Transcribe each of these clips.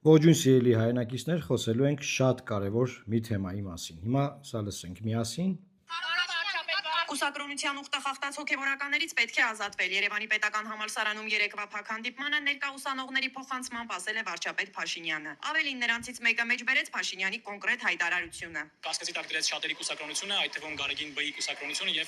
Ողջույն սիրելի հայրենակիցներ, խոսելու ենք շատ կարևոր մի թեմայի մասին։ Հիմա սա լսենք միասին։ Կուսակրոնության ուխտախախտած հոգևորականներից պետք է ազատվել։ Երևանի պետական համալսարանում երեկվա փակ հանդիպմանը ներկա ուսանողների փոխանցմամբ ասել է վարչապետ Փաշինյանը։ Ավելին նրանցից մեկը մեջբերեց Փաշինյանի կոնկրետ հայտարարությունը։ Կասկածի տակ դրեց շատերի կուսակրոնությունը, այդ թվում Գարեգին Բ-ի կուսակրոնությունը եւ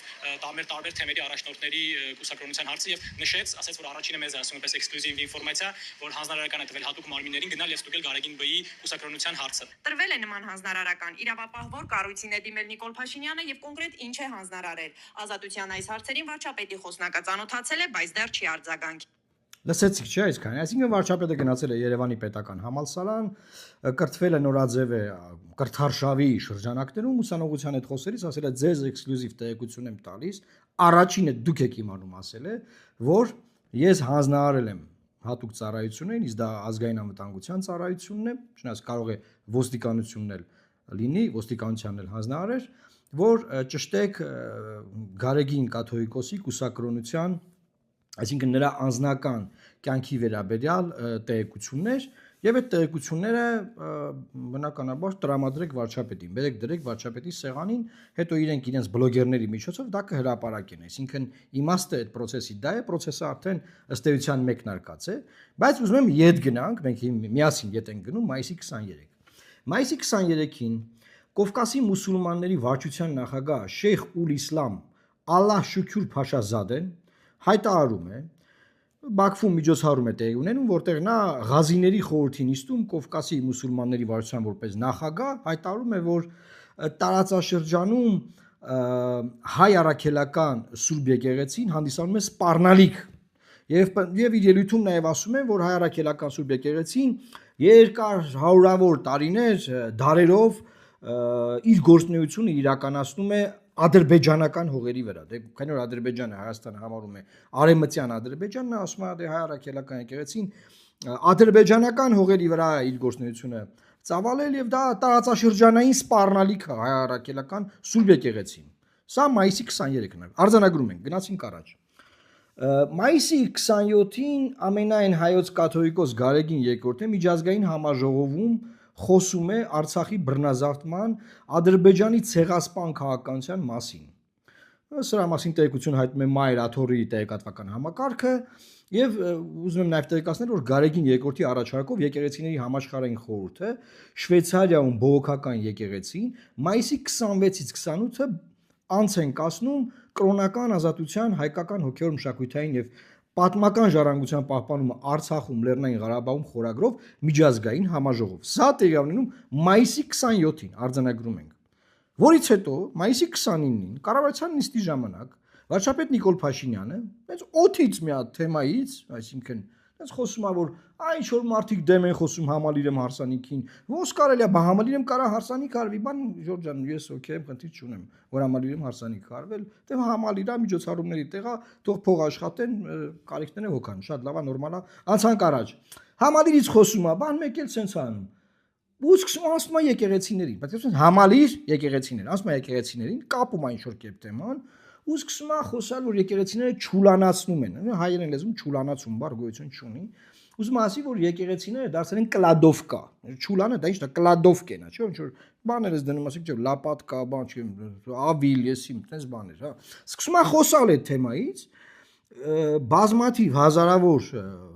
տարբեր թեմերի առաջնորդների կուսակրոնության հարցը եւ նշեց, ասաց, որ առաջինը մեզ ասում է պես էքսկլյուզիվ ինֆորմացիա, որ հանձնարարական է տվել հատուկ մարմիններին գնալ եւ ստուգել Գարեգին Բ-ի կուսակրոնության հարցը։ Տրվել է նման հանձնարարական իրավապահ կառույցին է դիմել Նիկոլ Փաշինյանը եւ կոնկրետ ինչ է հանձնարարել։ Ազատության այս հարցերին վարչապետի խոսնակը ծանոթացել է, բայց դեռ չի արձագանքի։ Լսեցիք, չէ՞, այսքան։ Այսինքն վարչապետը գնացել է Երևանի պետական համալսարան, կրթվել է նորաձև է կրթարշավի շրջանակներում, ուսանողության հետ խոսելիս ասել է ձեզ էքսկլյուզիվ տեղեկություն եմ տալիս, առաջինը դուք եք իմանում ասել է, որ ես հանձնարարել եմ հատուկ ծառայություններին, իսկ դա ազգային անվտանգության ծառայությունն է, չնայած կարող է ոստիկանությունն էլ լինի, ոստիկանությանն էլ հանձնարարել, որ ճշտեք Գարեգին կաթողիկոսի կուսակրոնության, այսինքն նրա անձնական կյանքի վերաբերյալ տեղեկություններ եւ այդ տեղեկությունները բնականաբար տրամադրեք վարչապետին, բերեք դրեք վարչապետի սեղանին, հետո իրենց բլոգերների միջոցով դա կհրապարակեն, այսինքն իմաստը այդ process-ի դա է, process-ը արդեն ըստ էության մեկնարկած է, բայց ուզում եմ ետ գնանք, մենք միասին ետ ենք գնում մայիսի 23։ Մայիսի 23-ին Կովկասի մուսուլմանների վարչության նախագահ Շեյխ Ուլ Իսլամ Ալլահ Շուքյուր Փաշազադեն հայտարարում է, Բաքվում միջոցառում է տեղի ունենում, որտեղ նա Ղազիների խորհրդի նիստում Կովկասի մուսուլմանների վարչության որպես նախագահ հայտարարում է, որ տարածաշրջանում հայ առաքելական Սուրբ եկեղեցին հանդիսանում է սպառնալիք եւ իր ելույթում նաեւ ասում են, որ հայ առաքելական Սուրբ եկեղեցին երկար հարյուրավոր տարիներ դարերով իր գործունեությունը իրականացնում է ադրբեջանական հողերի վրա, դե քանի որ Ադրբեջանը Հայաստանը համարում է արևմտյան Ադրբեջանն, ասում է դե հայ առաքելական եկեղեցին ադրբեջանական հողերի վրա իր գործունեությունը ծավալել եւ դա տարածաշրջանային սպառնալիք է հայ առաքելական Սուրբ եկեղեցին։ Սա մայիսի 23-ն է։ Արձանագրում ենք, գնացինք առաջ։ Մայիսի 27-ին ամենայն հայոց կաթողիկոս Գարեգին II-ը միջազգային համաժողովում խոսում է Արցախի բռնազավթման Ադրբեջանի ցեղասպան քաղաքականության մասին։ Սրա մասին տեղեկություն հայտնում է Մայր Աթոռի տեղեկատվական համակարգը եւ ուզում եմ նաեւ տեղեկացնել, որ Գարեգին II-ի առաջարկով եկեղեցիների համաշխարհային խորհուրդը Շվեյցարիայում բողոքական եկեղեցին մայիսի 26-ից 28-ը անց են կասնում կրոնական ազատության հայկական հոգևոր մշակութային եւ պատմական ժառանգության պահպանումը Արցախում, Լեռնային Ղարաբաղում խորագրով միջազգային համաժողով։ Սա տեղի ունենում մայիսի 27-ին, արձանագրում ենք։ Որից հետո մայիսի 29-ին կառավարության նիստի ժամանակ վարչապետ Նիկոլ Փաշինյանը այս օթից մի հատ թեմայից, այսինքն այս խոսում է, որ ինչ որ մարդիկ դեմ են խոսում համալիրեմ հարսանիքին, ոնց կարելի է, բա համալիրեմ կարա հարսանիք արվի, բան Ժորժ ջան, ես օքեյ եմ, խնդիր չունեմ, որ համալիրեմ հարսանիք արվել, դե համալիրա միջոցառումների տեղա, թող փող աշխատեն, կարիքները հոգան, շատ լավ է, նորմալ է, անցանք առաջ։ Համալիրից խոսում է, բան մեկ էլ սենց անում։ Ու սկսում ասում է եկեղեցիներին, բայց ասում համալիր եկեղեցիներ, ասում է եկեղեցիներին, կապում այն շոր կեպ թեման, ու սկսում է խոսալ, որ եկեղեցիները չուլանացնում են, հայերեն լեզվում չուլանացում բառ գոյություն չունի։ Ուզում ասի, որ եկեղեցիները դարձել են կլադովկա։ Չուլանը դա ի՞նչն է, կլադովկեն է, չէ՞, ոնց որ բաներ ես դնում, ասիկ, չէ, լապատկա, բան, չէ, ավիլ, եսիմ, այդպես բաներ, հա։ Սկսում է խոսալ այդ թեմայից, բազմաթիվ հազարավոր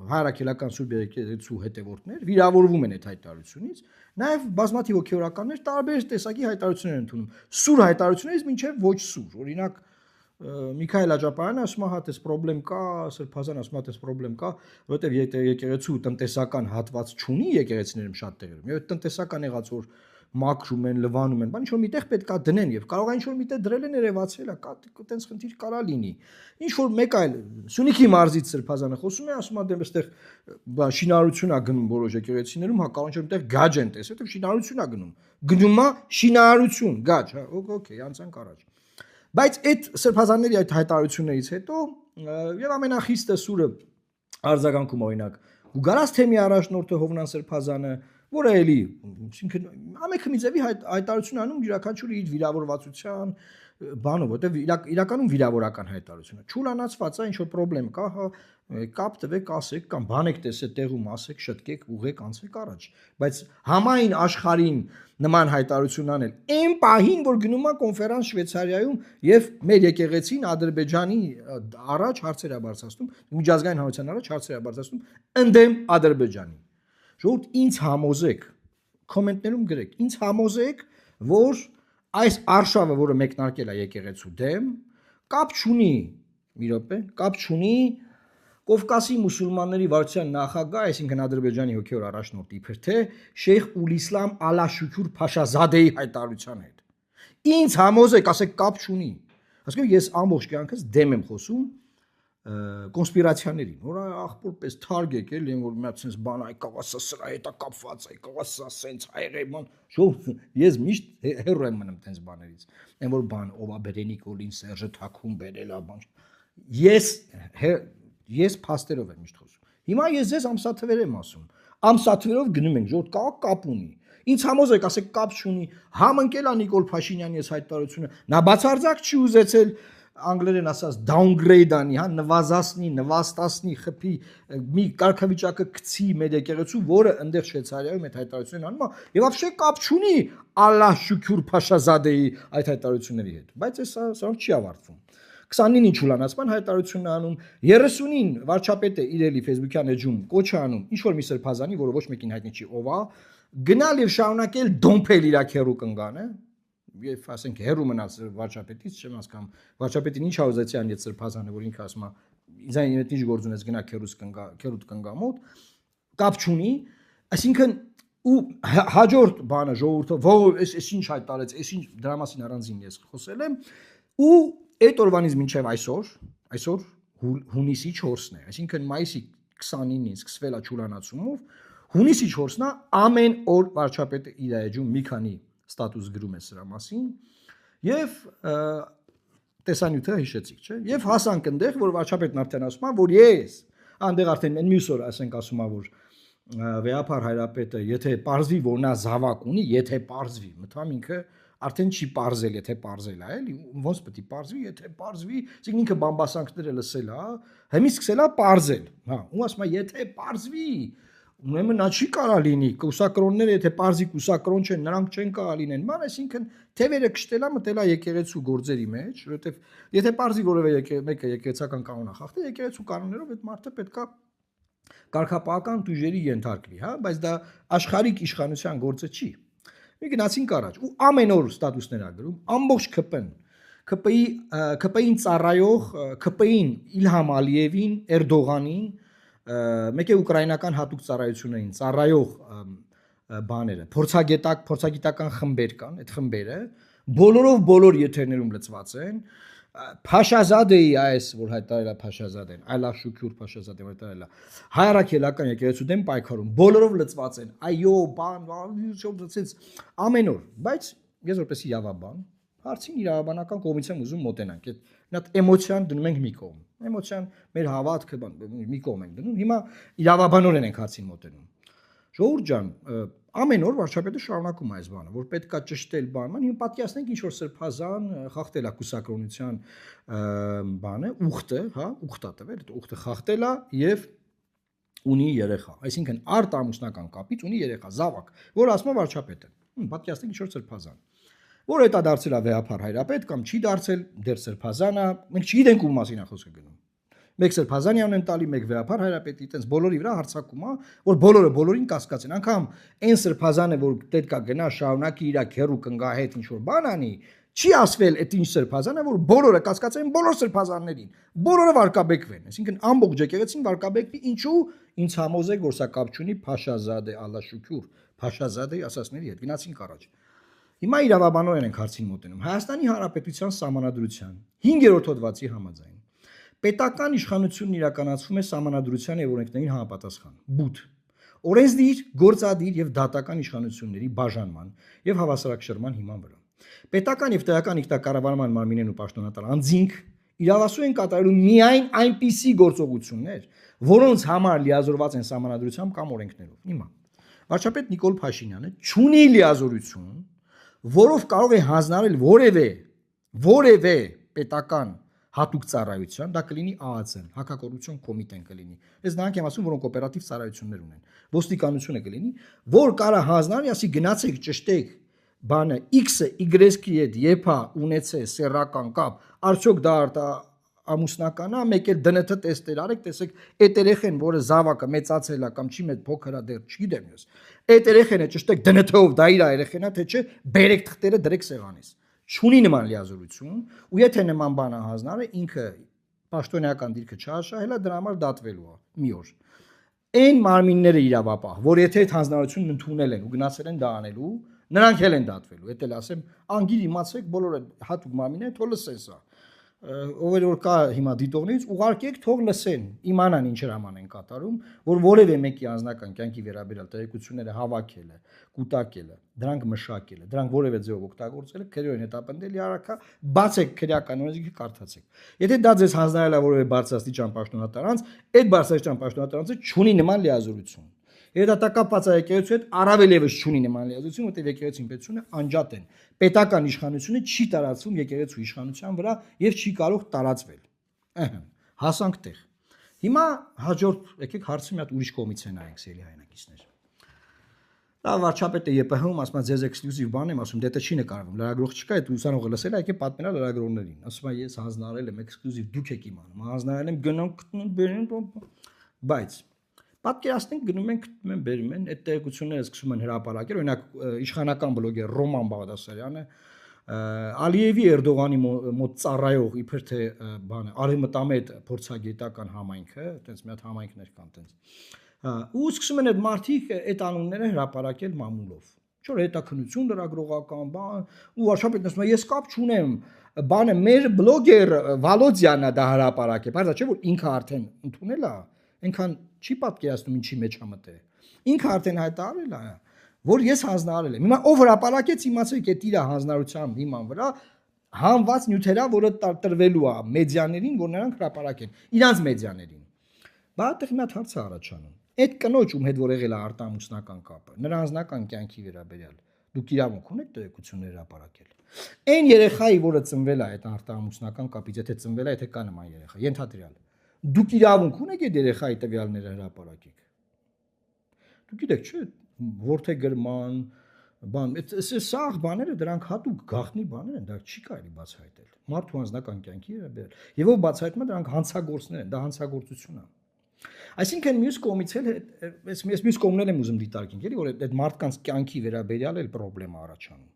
հայրաքելական Սուրբ եկեղեցու հետևորդներ վիրավորվում են այդ հայտարարությունից, նաև բազմաթիվ հոգևորականներ տարբեր տեսակի հայտարարություններ են ընդունում, սուր հայտարարություններից մինչև ոչ սուր, օրինակ Միքայել Աջապարյանը ասում է, հա, տես պրոբլեմ կա, Սրբազան ասում է, տես պրոբլեմ կա, որովհետև եկեղեցու տնտեսական հատված չունի եկեղեցիներում շատ տեղերում, եւ տնտեսական եղած որ մաքրում են, լվանում են, բան ինչ որ միտեղ պետք է դնեն եւ կարող է ինչ որ միտեղ դրել են երևացել է, կա տենց խնդիր կարա լինի։ Ինչ որ մեկ այլ Սյունիքի մարզից Սրբազանը խոսում է, ասում է դե այստեղ շինարարություն է գնում որոշ եկեղեցիներում, հա կարող ինչ որ միտեղ գաջ են տեսել, որովհետև շինարարություն է գնում։ Գնում է շինարարություն, գաջ, հա, օքեյ, անցանք առաջ։ Բայց այդ Սրբազանների այդ հայտարարություններից հետո եւ ամենախիստը սուրը արձագանքում օրինակ Գուգարաս թեմի առաջնորդը Հովնան Սրբազանը, որը էլի, այսինքն ամենքը մի ձևի հայտարարություն անում յուրաքանչյուրի իր վիրավորվածության բանով, որտեղ իրականում վիրավորական հայտարարությունը։ Չուլանացված է, ինչ որ խնդրեմ կա, հա, կապ տվեք, ասեք կամ բան եք տեսել տեղում ասեք, շտկեք, ուղեք, անցեք առաջ, բայց համայն աշխարհին նման հայտարարություն անել այն պահին, որ գնում է կոնֆերանս Շվեյցարիայում եւ մեր եկեղեցին Ադրբեջանի առաջ հարցեր է բարձրացնում, միջազգային հանրության առաջ հարցեր է բարձրացնում ընդդեմ Ադրբեջանի։ Ժողովուրդ, ինձ համոզեք, կոմենտներում գրեք, ինձ համոզեք, որ այս արշավը, որը մեկնարկել է եկեղեցու դեմ, կապ չունի, մի րոպե, կապ չունի Կովկասի մուսուլմանների վարչության նախագահ, այսինքն Ադրբեջանի հոգևոր առաջնորդ իբր թե Շեյխ Ուլիսլամ Ալաշուքյուր Փաշազադեի հայտարարության հետ։ Ինձ համոզեք, ասեք կապ չունի։ Ասենք ես ամբողջ կյանքս դեմ եմ խոսում կոնսպիրացիաներին, որ աղբորպես թարգեք էլ են որ մի հատ sense բան այ կողասա սրա հետ է կապված, այ կողասա sense այրեման, շուտ ես միշտ հեռու եմ մնում sense բաներից։ Այն որ բան ով է Բերենիկ Օլին Սերժը թաքուն բերել է բան։ Ես փաստերով եմ միշտ խոսում։ Հիմա ես ձեզ ամսաթվեր եմ ասում։ Ամսաթվերով գնում ենք, ժողովուրդ կապ ունի։ Ինձ համոզեք, ասեք կապ չունի։ Համընկել է Նիկոլ Փաշինյանի այս հայտարարությունը։ Նա բացարձակ չի ուզեցել անգլերեն ասած downgrade անի, հա, նվազացնի, նվաստացնի, խփի մի կարգավիճակը գցի մեր եկեղեցու, որը այնտեղ Շվեյցարիայում այդ հայտարարությունն անում է, եւ вообще կապ չունի Ալլահ Շուքյուր Փաշազադեի այդ հայտարարությունների հետ, բայց սա չի ավարտվում։ 29-ին Չուլանացման հայտարարությունն անում, 30-ին վարչապետը իրելի Facebook-յան էջում կոչ է անում, ինչ որ մի սրբազանի, որը ոչ մեկին հայտնի չի ով է, գնալ եւ շարունակել դոմփել իր քերու կնգանը, եւ ասենք հերու մնաց վարչապետից, չեմ հասկանում, վարչապետին ինչ հաուզեցի ան այդ սրբազանը, որ ինքը ասում է, ինձ այն ինչ գործ ունես գնա քերուտ կնգա մոտ, կապ չունի, այսինքն ու հաջորդ բանը ժողովուրդը, ո՞վ էս ինչ հայտարարեց, էս ինչ դրա մասին առանձին ես խոսել եմ, ու այդ օրվանից մինչև այսօր հունիսի 4-ն է, այսինքն մայիսի 29-ին սկսվել է Չուլանացումով, հունիսի 4-ն է ամեն օր վարչապետը իր էջում մի քանի ստատուս գրում է սրա մասին եւ տեսանյութը հիշեցիք, չէ՞։ Եվ հասանք այնտեղ, որ վարչապետն արդեն ասում է, որ ես այնտեղ արդեն մյուս օր ասենք ասում է, որ վեհապար հայրապետը, եթե պարզվի, որ նա զավակ ունի, եթե պարզվի, մտամ ինքը արդեն չի պարզել, եթե պարզել է, էլի, ոնց պետք է պարզվի, եթե պարզվի, ասենք ինքը բամբասանքները լսել է, հիմա սկսել է պարզել, հա, ու ասում է, եթե պարզվի, ուրեմն նա չի կարա լինի, կուսակրոնները եթե պարզի կուսակրոն չեն, նրանք չեն կարա լինեն, ման, այսինքն թևերը կշտելա մտելա եկեղեցու գործերի մեջ, որովհետև եթե պարզի որևէ մեկը եկեղեցական կանոն է խախտել, եկեղեցու կանոններով այդ մարդը պետքա կարգապահական տույժերի ենթարկվի, հա, բայց դա աշխարհիկ իշխանության գործը չի։ Մի գնացինք առաջ ու ամեն օր ստատուսներ ա գրում, ամբողջ ԿՊ-ին ծառայող, ԿՊ-ին Իլհամ Ալիևին, Էրդողանին, մեկ է ուկրաինական հատուկ ծառայություններին ծառայող բաները, փորձագիտական խմբեր կան, այդ խմբերը բոլոր եթերներում լծված են, Փաշազադեի այս որ հայտարարել է Փաշազադեն, Ալլահ Շուքյուր Փաշազադեն հայտարարել է հայրաքելական եկեղեցու դեմ պայքարում, բոլորով լծված են, այո, բան, լծեց ամեն օր, բայց ես որպես իրավաբան, հարցին իրավաբանական կողմից եմ ուզում մոտենանք, այդ էմոցիան դնում ենք մի կողմ, էմոցիան մեր հավատքը մի կողմ ենք դնում, հիմա իրավաբանորեն ենք հարցին մոտենում։ Ժողովուրդ ջան, ամեն օր վարչապետը շարունակում է այս բանը, որ պետքա ճշտել բանման, հիմա պատկերացնենք ինչ որ սրբազան խախտել է կուսակրոնության բանը, ուխտը, հա, ուխտա տվել, ուխտը խախտել է եւ ունի երեխա, այսինքն արտամուսնական կապից ունի երեխա, զավակ, որ ասում է վարչապետը։ Պատկերացնենք ինչ որ սրբազան, որ հետա դարձել է վեհապար հայրապետ կամ չի դարձել, դեռ սրբազան է, մենք չգիտենք ում մասին է խոսքը գնում։ Մեկ սրբազանյան են տալի, մեկ վեհապար հայրապետի, այտենց բոլորի վրա հարցակում է, որ բոլորը բոլորին կասկածեն, անգամ այն սրբազանը, որ պետքա գնա շարունակի իր քերու կնգա հետ ինչ որ բան անի, չի ասվել այդ ինչ սրբազանը, որ բոլորը կասկածեն բոլոր սրբազաններին, բոլորը վարկաբեկվեն, այսինքն ամբողջ եկեղեցին վարկաբեկվի, ինչու ինձ համոզեք, որ սա կապ չունի Փաշազադե Ալլահ Շուքյուր Փաշազադեի ասածների հետ, գնացինք առաջ։ Հիմա իրավաբանորեն ենք հարցին մոտենում։ Հայաստանի Հանրապետության Սահմանադրության 5-րդ հոդվածի համաձայն պետական իշխանությունն իրականացվում է Սահմանադրության եւ օրենքներին համապատասխան։ Բութ օրենսդիր, գործադիր եւ դատական իշխանությունների բաժանման եւ հավասարակշռման հիման վրա։ Պետական եւ տեղական ինքնակառավարման մարմիններն ու պաշտոնատար անձինք իրավասու են կատարելու միայն այնպիսի գործողություններ, որոնց համար լիազորված են Սահմանադրությամբ կամ օրենքներով։ Հիմա վարչապետ Նիկոլ Փաշինյանը չունի լիազորություն, որով կարող է հանձնարարել որևէ պետական հատուկ ծառայության, դա կլինի ԱԱՑ-ն, հակակոռուպցիոն կոմիտեն կլինի։ Ես նրանք եմ ասում, որոնք օպերատիվ ծառայություններ ունեն։ Ոստիկանությունը կլինի, որ կարա հանձնարարի, ասի գնացեք ճշտեք բանը X-ը Y-ի հետ եփա ունեցե սեռական կապ, արդյոք դա ամուսնական է, մեկ էլ ԴՆԹ տեստեր արեք, տեսեք, այդ երեխեն, որը զավակը մեծացել է կամ չի մեծ փոքր է դեռ չգիտեմ ես։ Այդ երեխենը ճշտեք ԴՆԹ-ով դա իր երեխեն է, թե չէ, բերեք թղթերը դրեք սեղանից։ Չունի նման լիազորություն, ու եթե նման բան է հանձնարարը, ինքը պաշտոնեական դիրքը չարաշահել է, դրա համար դատվելու է մի օր։ Այն մարմինները իրավապահ, որ եթե այդ հանձնարարությունն ընդունել են ու գնացել են դա անելու, նրանք էլ են դատվելու։ Եթե ասեմ, անգիր իմացեք, բոլորը հատուկ մարմինները թող լսեն սա։ Ով որ կա հիմա դիտողներից ուղարկեք թող լսեն, իմանան ինչ հրաման են կատարում, որ որևէ մեկի անձնական կյանքի վերաբերյալ տեղեկությունները հավաքելը, կուտակելը, դրանք մշակելը, դրանք որևէ ձևով օգտագործելը քրեորեն հետապնդելի առարկա, բացեք քրեական օրենսգիրքը կարդացեք։ Եթե դա ձեզ հանձնարարել է որևէ բարձրաստիճան պաշտոնատարանց, այդ բարձրաստիճան պաշտոնատարանցը չունի նման լիազորություն։ Եթե դա կապված է եկեղեցու հետ, առավել եւս չունի նման լիազորություն, որտեղ եկեղեցին պետությունը անջատ են։ Պետական իշխանությունը չի տարածվում եկեղեցու իշխանության վրա եւ չի կարող տարածվել։ Հասանք տեղ։ Հիմա հաջորդ եկեք հարցը մի հատ ուրիշ կողմից է նայենք, սիրելի հայրենակիցներ։ Դա վարչապետը ԵՊՀ-ում ասում է ձեզ էքսկլյուզիվ բան եմ ասում, դե չի նկարվում, լրագրող չկա, այդ ուսանողը լսել է, եկե պատմելա լրագրողներին։ Ասում է ես հանձնարարել եմ էքսկլյուզիվ, դուք եք իմանում, հանձնարարել եմ գնում գտնում բերեն, բայց պատկերացնենք գնում են գտնում են բերում են այդ տեղեկությունները սկսում են հրապարակել, օրինակ իշխանական բլոգեր Ռոման Բաղդասարյանը Ալիևի Էրդողանի մոտ ծառայող իբր թե բանը արևմտամետ փորձագիտական համայնքը, այտենց մի հատ համայնքներ կան այտենց ու սկսում են այդ մարդիկ այդ անունները հրապարակել մամուլով ինչ-որ հետաքնություն լրագրողական բան ու վարչապետն ասում է ես կապ չունեմ բանը մեր բլոգեր Վալոդյանն է դա հրապարակել բայց չէ որ ինքը արդեն ընդունել է այնքան չի պատկերացնում ինչի մեջ է մտել ինքը արդեն հայտարարել է որ ես հանձնարարել եմ հիմա ով հրապարակեց իմացեք այդ իր հանձնարարության հիման վրա հանված նյութերա որը տրվելու է մեդիաներին որ նրանք հրապարակեն իրանց մեդիաներին բա այդտեղ մի հատ հարց է առաջանում այդ կնոջ ում հետ որ եղել է արտամուսնական կապը նրա անձնական կյանքի վերաբերյալ դուք իրավունք ունեք տեղեկություններ հրապարակել այն երեխայի որը ծնվել է այդ արտամուսնական կապից եթե ծնվել է եթե կա նման երեխա ենթադրյալ դուք իրավունք ունեք այդ երեխայի տվյալները հրապարակեք դուք գիտեք չէ որդեգրման բան սա բաները դրանք հատուկ գաղտնի բաներ են դա չի կարելի բացահայտել մարդու անձնական կյանքի վերաբերյալ եւ ով բացահայտում է դրանք հանցագործներ են դա հանցագործություն է այսինքն մյուս կողմից էլ ես մյուս կողմն եմ ուզում դիտարկենք էլի որ այդ մարդկանց կյանքի վերաբերյալ էլ խնդրեմ առաջանում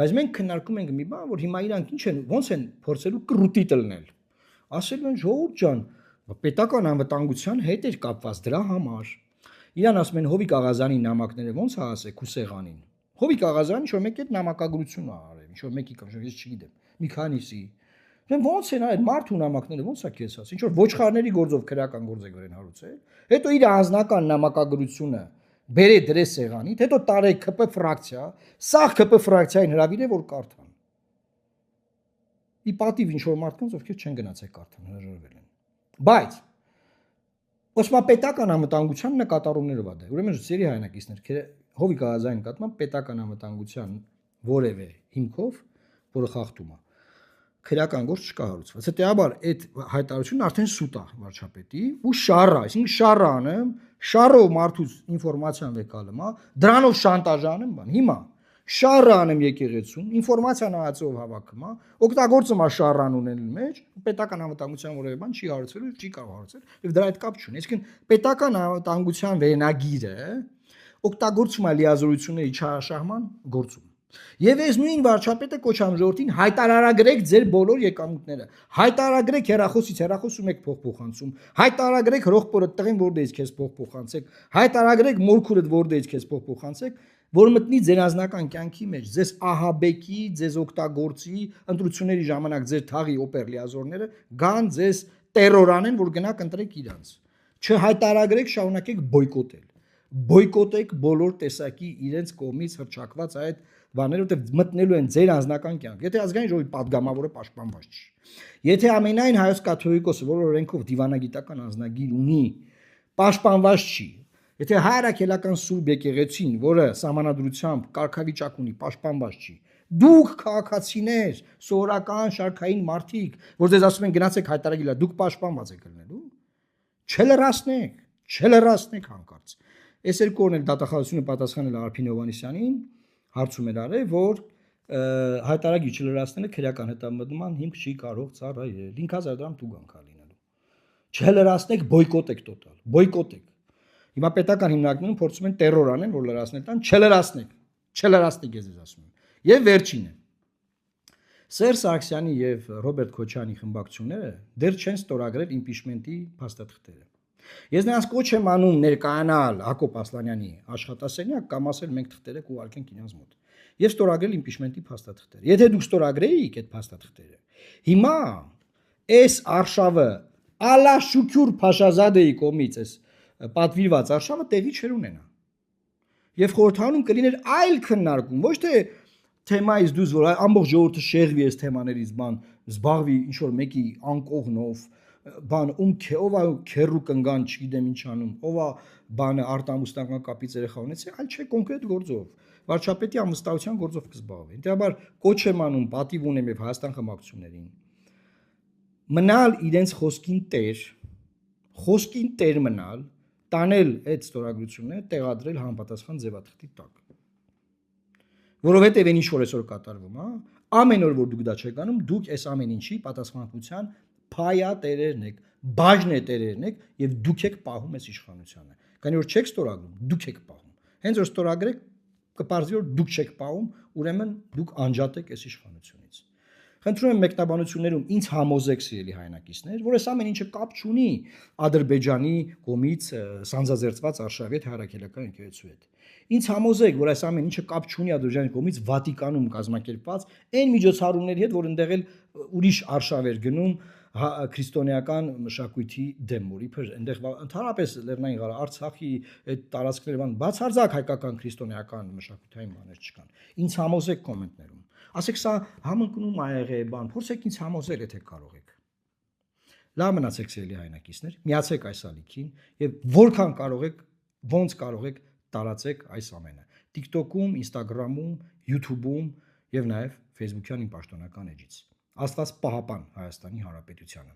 բայց մենք քննարկում ենք մի բան որ հիմա իրանք ինչ են ոնց են փորձելու կռուտի տննել ասել են ժողովուրդ ջան պետական անվտանգության հետ էր կապված դրա համար իրան ասում են Հովիկ Աղազանի նամակները ոնց է ասեք ու սեղանին Հովիկ Աղազյանը ինչ որ մեկ այդ նամակագրություն է արել ինչ որ մեկի կամ ես չգիտեմ մի քանիսի ոնց են այդ մարդու նամակները ոնց է քեզ ասած ինչ որ ոչխարների գործով քրական գործ եք վրան հարուցել հետո իր անձնական նամակագրությունը բերե դրե սեղանից հետո տարե ԿՊ ֆրակցիա սա ԿՊ ֆրակցիային հրավիրե որ կարդան ի պատիվ ինչ որ մարդկանց ովքեր չեն գնացել կարդան հրաժարվել են բայց ոսմա պետական անվտանգության նկատառումները վադը ուրեմն սերի հայրենակիցներ Հովիկ Աղազյանի նկատմամբ պետական անվտանգության որևէ հիմքով որը խախտում է քրական գործ չկա հարուցված հետեաբար այդ հայտարարությունն արդեն սուտ է վարչապետի ու շառը այսինքն շառը անեմ շառով մարդուց ինֆորմացիան վեկալում է դրանով շանտաժ անեմ բան հիմա շառը անեմ եկեղեցուն ինֆորմացիան այացով հավաքում է օգտագործում է շառան ունենալու մեջ պետական անվտանգության որևէ բան չի հարուցվելու չի կարող հարուցել եւ դրա հետ կապ չունի այսինքն պետական անվտանգության վերնագիրը օգտագործում է լիազորությունների չարաշահման գործում Եվ այս նույն վարչապետը կոչամ ժողովրդին հայտարարագրեք ձեր բոլոր եկամուտները հայտարարագրեք հեռախոսից հեռախոսում եք փոխփոխանցում հայտարարագրեք հրոխբորդ տղին որտեղից քեզ փոխփոխանցեք հայտարարագրեք մորքուրդ որտեղից քեզ փոխփոխանցեք որ մտնի ձեր անձնական կյանքի մեջ ձեզ ահաբեկի ձեզ օգտագործի ընտրությունների ժամանակ ձեր թաղի օպեր լիազորները գան ձեզ տերոր անեն որ գնաք ընտրեք իրանց չհայտարարագրեք շարունակեք բոյկոտեք բոլոր տեսակի իրենց կողմից հրճակված այդ բաները որտեղ մտնելու են ձեր անձնական կյանք եթե ազգային ժողովի падգամավորը պաշտպանված չի եթե ամենայն հայոց կաթողիկոսը որ օրենքով դիվանագիտական անձնագիր ունի պաշտպանված չի եթե հայրաքելական սուրբ եկեղեցին որը սահմանադրությամբ կարգավիճակ ունի պաշտպանված չի Դուք քաղաքացիներ, սովորական շարքային մարդիկ, որ ձեզ ասում են գնացեք հայտարարել, դուք պաշտպանված եք լինելու։ Չլրացնեք հանկարծ։ Այս երկու օրն էլ դատախազությունը պատասխանել Արփին Հովհաննիսյանին, հարցում էր արել, որ հայտարարի չլրացնելը քրեական հետամտման հիմք չի կարող ծառայել։ 5000 դրամ տուգանք է լինելու։ Չլրացնեք, բոյկոտեք տոտալ, բոյկոտեք։ Հիմա պետական հիմնարկներում փորձում են տերոր անեն, որ լրացնել տան, չլրացնեք, ես ձեզ ասում եմ։ Եվ վերջինը Սերժ Սարգսյանի եւ Ռոբերտ Քոչյանի խմբակցությունները դեռ չեն ստորագրել իմպիչմենտի փաստաթղթերը։ Ես նրանց կոչ եմ անում ներկայանալ Հակոբ Ասլանյանի աշխատասենյակ կամ ասել մենք թղթերը կուղարկենք իրենց մոտ եւ ստորագրել իմպիչմենտի փաստաթղթերը։ Եթե դուք ստորագրեիք այդ փաստաթղթերը, հիմա այս արշավը Ալաշուքյուր Փաշազադեի կողմից այս պատվիրված արշավը տեղի չեր ունենա։ Եվ խորհրդանում կլիներ այլ քննարկում, ոչ թե թեմայից դուրս որ ամբողջ ժողովուրդը շեղվի այս թեմաներից բան, զբաղվի ինչ որ մեկի անկողնով, բան ով է քերու կնգան, չգիտեմ ինչ անում, ով է բանը արտամուսնական կապից երեխա ունեցել, այլ չէ կոնկրետ գործով։ Վարչապետի անվստահության գործով կզբաղվի։ Դեպաբար կոչ եմ անում, պատիվ ունեմ եւ Հայաստան խմբակցություններին մնալ իրենց խոսքին տեր մնալ, տանել այդ ստորագրությունները, տեղադրել համապատասխան ձևաթղթի տակ։ Որովհետև այն ինչ որ այսօր կատարվում, ամեն օր որ դուք դա չեք անում, դուք այս ամեն ինչի պատասխանատվության փայատերերն եք, բաժնետերերն եք եւ դուք եք պահում այս իշխանությունը։ Քանի որ չեք ստորագրում, դուք եք պահում։ Հենց որ ստորագրեք, կպարզվի որ դուք չեք պահում, ուրեմն դուք անջատ եք այս իշխանությունից։ Խնդրում եմ մեկնաբանություններում ինձ համոզեք սիրելի հայրենակիցներ, որ այս ամեն ինչը կապ չունի Ադրբեջանի կողմից սանձազերծված արշավի հետ հարակելական եկեղեցու հետ։ Ինձ համոզեք, որ այս ամեն ինչը կապ չունի Ադրբեջանի կողմից Վատիկանում կազմակերպված այն միջոցառումների հետ, որ ընդեղ էլ ուրիշ արշավ էր գնում քրիստոնեական մշակույթի դեմ, որ իբր այնտեղ ընդհանրապես Լեռնային Ղարաբաղ, Արցախի այդ տարածքները բան բացարձակ հայկական քրիստոնեական մշակութային բաներ չկան։ Ինձ համոզեք կոմենտներում։ Ասեք սա համընկնում ա եղել բան, փորձեք ինձ համոզել, եթե կարող եք։ Լավ մնացեք սիրելի հայրենակիցներ, միացեք այս ալիքին եւ որքան կարող եք, ոնց կարող եք տարածեք այս ամենը։ TikTok-ում, Instagram-ում, YouTube-ում եւ նաեւ Facebook-յան իմ պաշտոնական էջից։ Աստված պահապան Հայաստանի Հանրապետությանը։